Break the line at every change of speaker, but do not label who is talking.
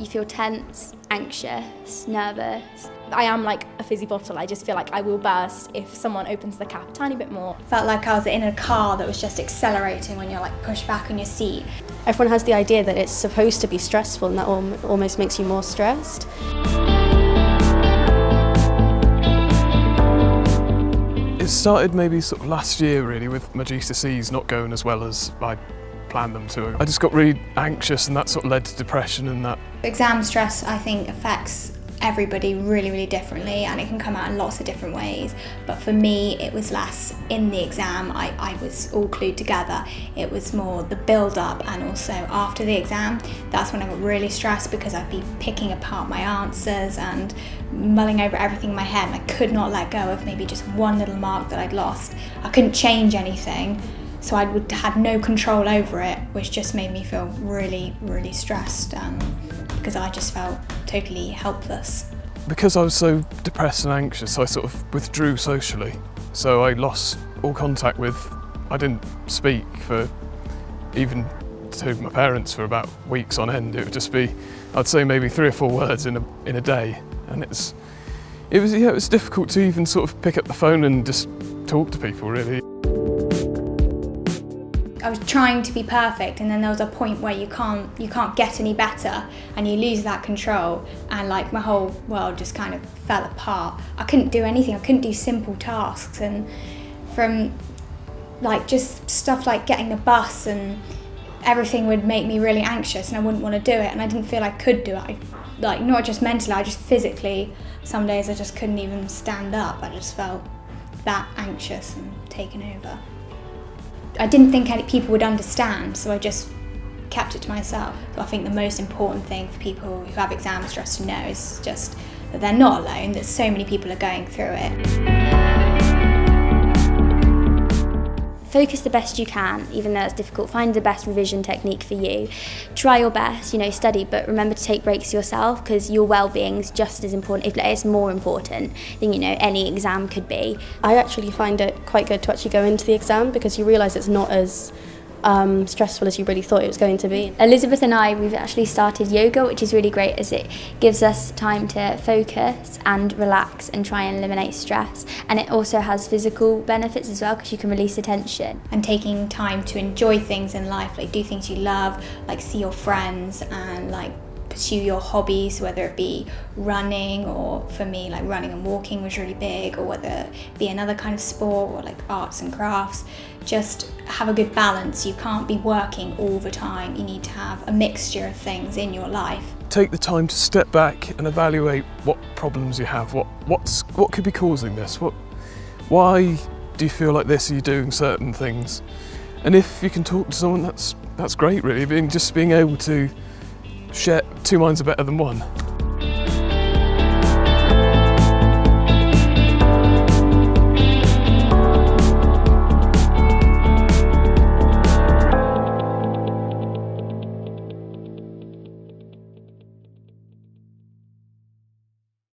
you feel tense, anxious, nervous.
I am like a fizzy bottle. I just feel like I will burst if someone opens the cap a tiny bit more.
Felt like I was in a car that was just accelerating when you're like pushed back on your seat.
Everyone has the idea that it's supposed to be stressful, and that almost makes you more stressed.
It started maybe sort of last year really, with my GCSEs not going as well as I planned them to. I just got really anxious, and that sort of led to depression and that.
Exam stress, I think, affects everybody really, really differently, and it can come out in lots of different ways. But for me, it was less in the exam. I was all glued together. It was more the build-up, and also after the exam, that's when I got really stressed, because I'd be picking apart my answers and mulling over everything in my head, and I could not let go of maybe just one little mark that I'd lost. I couldn't change anything, so I had no control over it, which just made me feel really, really stressed, because I just felt totally helpless.
Because I was so depressed and anxious, I sort of withdrew socially. So I lost all contact I didn't speak even to my parents for about weeks on end. It would just be, I'd say maybe 3 or 4 words in a day. And it was difficult to even sort of pick up the phone and just talk to people, really.
I was trying to be perfect, and then there was a point where you can't get any better, and you lose that control, and like my whole world just kind of fell apart. I couldn't do anything. I couldn't do simple tasks, and from like just stuff like getting the bus and everything would make me really anxious, and I wouldn't want to do it, and I didn't feel I could do it. Like not just mentally, I just physically, some days I just couldn't even stand up. I just felt that anxious and taken over. I didn't think any people would understand, so I just kept it to myself. So I think the most important thing for people who have exam stress to know is just that they're not alone, that so many people are going through it.
Focus the best you can, even though it's difficult. Find the best revision technique for you. Try your best, study, but remember to take breaks yourself, because your well-being is just as important, if it's more important than, any exam could be.
I actually find it quite good to actually go into the exam, because you realise it's not as stressful as you really thought it was going to be.
Elizabeth and we've actually started yoga, which is really great, as it gives us time to focus and relax and try and eliminate stress. And it also has physical benefits as well, because you can release the tension.
And taking time to enjoy things in life, like do things you love, like see your friends, and like pursue your hobbies, whether it be running, or for me like running and walking was really big, or whether it be another kind of sport, or like arts and crafts. Just have a good balance. You can't be working all the time. You need to have a mixture of things in your life.
Take the time to step back and evaluate what problems you have, what could be causing this, why do you feel like this, are you doing certain things? And if you can talk to someone, that's great really, just being able to share. Two minds are better than one.